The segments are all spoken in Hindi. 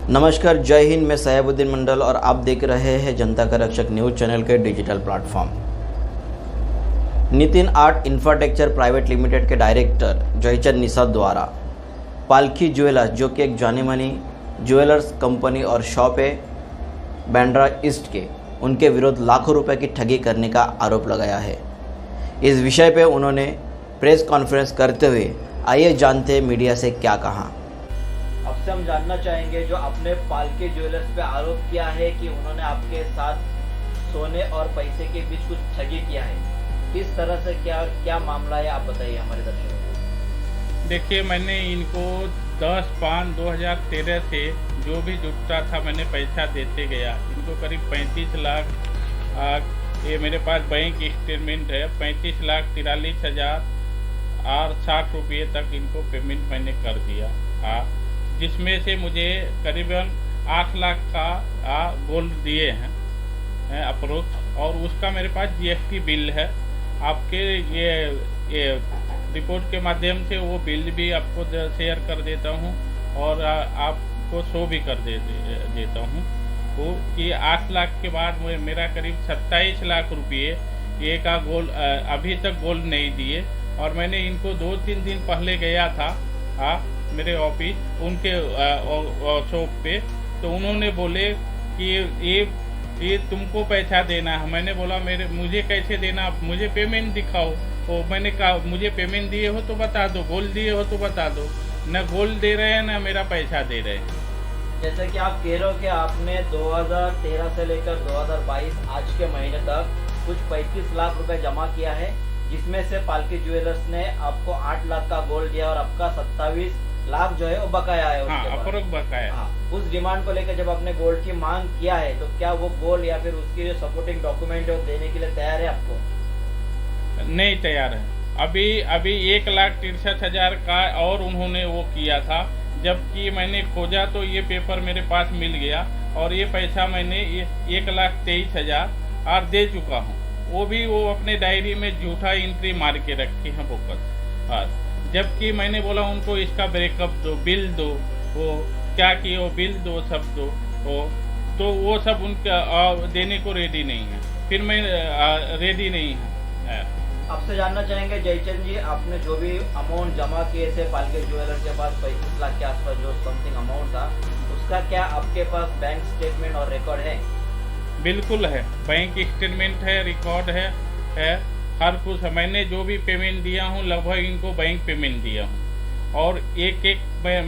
नमस्कार, जय हिंद। मैं सैयबुद्दीन मंडल और आप देख रहे हैं जनता का रक्षक न्यूज़ चैनल के digital platform. Nitin art infrastructure private limited के डायरेक्टर जयचंद निषाद द्वारा पालकी ज्वेलर्स, जो कि एक जानी मानी ज्वेलर्स कंपनी और शॉप है बांद्रा ईस्ट के, उनके विरुद्ध लाखों रुपए की ठगी करने का आरोप लगाया है। इस विषय पे उन्होंने प्रेस कॉन्फ्रेंस करते हुए आइए जानते हैं मीडिया से क्या कहा। आपसे हम जानना चाहेंगे, जो आपने पालकी ज्वेलर्स पे आरोप किया है कि उन्होंने आपके साथ सोने और पैसे के बीच कुछ ठगी किया है, किस तरह से क्या मामला है, आप बताइए हमारे दर्शकों को। देखिए, मैंने इनको 10/5/2013 से जो भी जुटता था मैंने पैसा देते गया। इनको करीब 35 लाख ये मेरे पास बैंक स्टेटमेंट है, 35,43,000 और 60 रुपये तक इनको पेमेंट मैंने कर दिया, जिसमें से मुझे करीबन 8 लाख का गोल्ड दिए हैं अप्रोक्स, और उसका मेरे पास जीएसटी बिल है। आपके ये रिपोर्ट के माध्यम से वो बिल भी आपको शेयर कर देता हूँ और आपको शो भी कर देता हूँ वो कि 8 लाख के बाद मेरा करीब 27 लाख रुपये ये का गोल्ड अभी तक गोल्ड नहीं दिए। और मैंने इनको 2-3 दिन पहले गया था मेरे ऑफिस उनके शॉप पे, तो उन्होंने बोले कि ये तुमको पैसा देना है। मैंने बोला मुझे कैसे देना, मुझे पेमेंट दिखाओ। तो मैंने कहा मुझे पेमेंट दिए हो तो बता दो, गोल्ड दिए हो तो बता दो। न गोल्ड दे रहे हैं न मेरा पैसा दे रहे हैं। जैसे कि आप कह रहे हो कि आपने 2013 से लेकर 2022 आज के महीने तक कुछ 35 लाख रुपए जमा किया है, जिसमें से पालकी ज्वेलर्स ने आपको 8 लाख का गोल्ड दिया और आपका 27 लाख जो है वो बकाया है। अप्रोक्स बकाया। उस डिमांड को लेकर जब आपने गोल्ड की मांग किया है, तो क्या वो गोल्ड या फिर उसकी जो सपोर्टिंग डॉक्यूमेंट है वो देने के लिए तैयार है आपको? नहीं तैयार है। अभी 1,63,000 का और उन्होंने वो किया था, जबकि मैंने खोजा तो ये पेपर मेरे पास मिल गया और ये पैसा मैंने 1,23,000 और दे चुका हूँ। वो भी वो अपने डायरी में झूठा एंट्री मार के रखी है बोकस। जबकि मैंने बोला उनको इसका ब्रेकअप दो, बिल दो, वो क्या किए वो बिल दो, सब दो, तो वो सब उनका देने को रेडी नहीं है। फिर मैं रेडी नहीं है। आपसे जानना चाहेंगे जयचंद जी, आपने जो भी अमाउंट जमा किए थे पालकी ज्वेलर्स के पास 35 लाख के आसपास जो समथिंग अमाउंट था, उसका क्या आपके पास बैंक स्टेटमेंट और रिकॉर्ड है? बिल्कुल है, बैंक स्टेटमेंट है, रिकॉर्ड है हर कुछ है। मैंने जो भी पेमेंट दिया हूँ लगभग इनको बैंक पेमेंट दिया हूँ और एक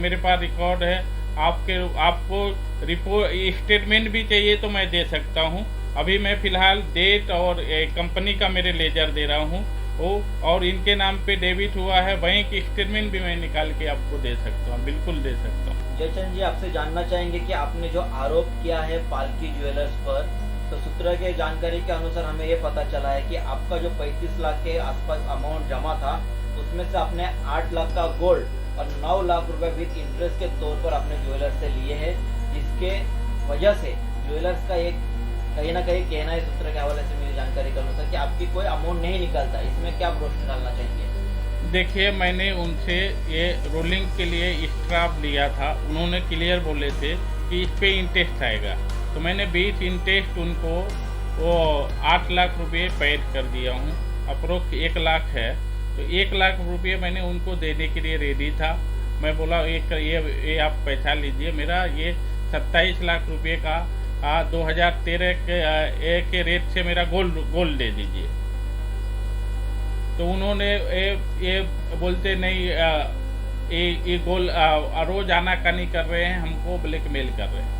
मेरे पास रिकॉर्ड है। आपको रिपोर्ट स्टेटमेंट भी चाहिए तो मैं दे सकता हूँ। अभी मैं फ़िलहाल डेट और कंपनी का मेरे लेजर दे रहा हूँ वो, और इनके नाम पे डेबिट हुआ है। बैंक स्टेटमेंट भी मैं निकाल के आपको दे सकता हूँ, बिल्कुल दे सकता हूँ। जयचंद जी, आपसे जानना चाहेंगे कि आपने जो आरोप किया है पालकी ज्वेलर्स पर, तो सूत्र के जानकारी के अनुसार हमें ये पता चला है कि आपका जो 35 लाख के आसपास अमाउंट जमा था, उसमें से आपने 8 लाख का गोल्ड और 9 लाख रुपए विद इंटरेस्ट के तौर पर आपने ज्वेलर्स से लिए हैं, जिसके वजह से ज्वेलर्स का एक कहीं ना कहीं कहना है सूत्र के हवाले से मेरी जानकारी के अनुसार कि आपकी कोई अमाउंट नहीं निकलता। इसमें क्या रोशनी डालना चाहिए? देखिए, मैंने उनसे ये रोलिंग के लिए स्ट्राफ लिया था। उन्होंने क्लियर बोले थे कि इस पे इंटरेस्ट आएगा, तो मैंने 20 इंटरेस्ट उनको वो 8 लाख रुपये पेड कर दिया हूँ। अप्रोक्स 1 लाख है, तो 1 लाख रुपये मैंने उनको देने के लिए रेडी था। मैं बोला ये आप पैसा लीजिए, मेरा ये 27 लाख रुपये का 2013 के रेट से मेरा गोल्ड दे दीजिए। तो उन्होंने ये बोलते नहीं, ये गोल्ड रोज आनाकानी कर रहे हैं, हमको ब्लैकमेल कर रहे हैं।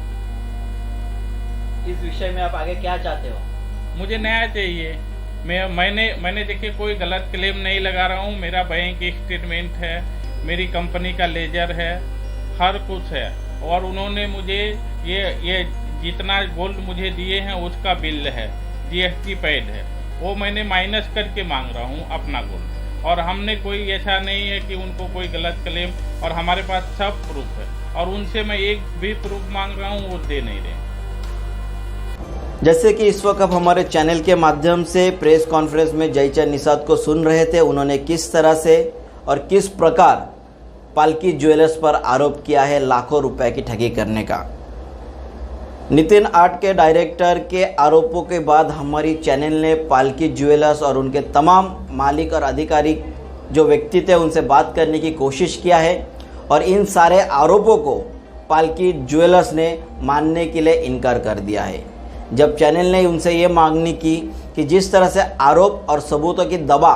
इस विषय में आप आगे क्या चाहते हो? मुझे न्याय चाहिए। मैंने देखिए कोई गलत क्लेम नहीं लगा रहा हूँ। मेरा बैंक स्टेटमेंट है, मेरी कंपनी का लेजर है, हर कुछ है। और उन्होंने मुझे ये जितना गोल्ड मुझे दिए हैं उसका बिल है, जीएसटी पेड है, वो मैंने माइनस करके मांग रहा हूँ अपना गोल्ड। और हमने कोई ऐसा नहीं है कि उनको कोई गलत क्लेम, और हमारे पास सब प्रूफ है, और उनसे मैं एक भी प्रूफ मांग रहा हूँ, वो दे नहीं रहे। जैसे कि इस वक्त आप हमारे चैनल के माध्यम से प्रेस कॉन्फ्रेंस में जयचंद निषाद को सुन रहे थे, उन्होंने किस तरह से और किस प्रकार पालकी ज्वेलर्स पर आरोप किया है लाखों रुपए की ठगी करने का। नितिन आर्ट के डायरेक्टर के आरोपों के बाद हमारी चैनल ने पालकी ज्वेलर्स और उनके तमाम मालिक और अधिकारी जो व्यक्ति थे उनसे बात करने की कोशिश किया है और इन सारे आरोपों को पालकी ज्वेलर्स ने मानने के लिए इनकार कर दिया है। जब चैनल ने उनसे ये मांगनी की कि जिस तरह से आरोप और सबूतों की दबा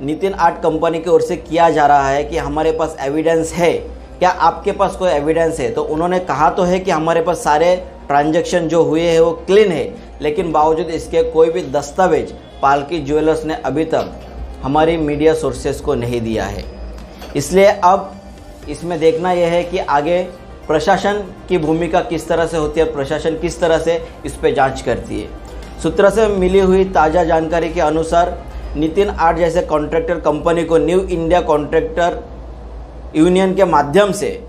नितिन आर्ट कंपनी की ओर से किया जा रहा है कि हमारे पास एविडेंस है, क्या आपके पास कोई एविडेंस है, तो उन्होंने कहा तो है कि हमारे पास सारे ट्रांजैक्शन जो हुए हैं वो क्लीन है, लेकिन बावजूद इसके कोई भी दस्तावेज पालकी ज्वेलर्स ने अभी तक हमारी मीडिया सोर्सेस को नहीं दिया है। इसलिए अब इसमें देखना यह है कि आगे प्रशासन की भूमिका किस तरह से होती है, प्रशासन किस तरह से इस पर जांच करती है। सूत्रों से मिली हुई ताज़ा जानकारी के अनुसार नितिन आर्ट जैसे कॉन्ट्रैक्टर कंपनी को न्यू इंडिया कॉन्ट्रैक्टर यूनियन के माध्यम से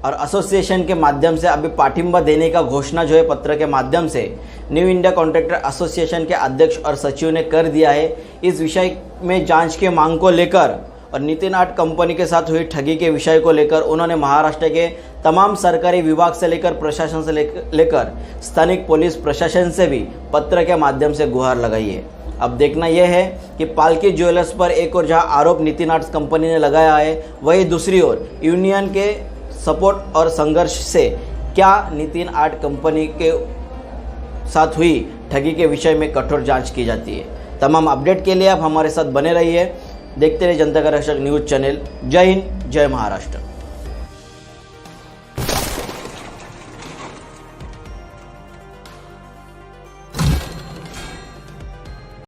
और एसोसिएशन के माध्यम से अभी पाठिंबा देने का घोषणा जो है पत्र के माध्यम से न्यू इंडिया कॉन्ट्रैक्टर एसोसिएशन के अध्यक्ष और सचिव ने कर दिया है। इस विषय में जांच के मांग को लेकर और नितिन आर्ट कंपनी के साथ हुई ठगी के विषय को लेकर उन्होंने महाराष्ट्र के तमाम सरकारी विभाग से लेकर प्रशासन से लेकर स्थानिक पुलिस प्रशासन से भी पत्र के माध्यम से गुहार लगाई है। अब देखना यह है कि पालकी ज्वेलर्स पर एक और जहां आरोप नितिन आर्ट कंपनी ने लगाया है, वहीं दूसरी ओर यूनियन के सपोर्ट और संघर्ष से क्या नितिन आर्ट कंपनी के साथ हुई ठगी के विषय में कठोर जांच की जाती है। तमाम अपडेट के लिए आप हमारे साथ बने रहिए, देखते रहिए जनता का रक्षक न्यूज़ चैनल। जय हिंद, जय महाराष्ट्र।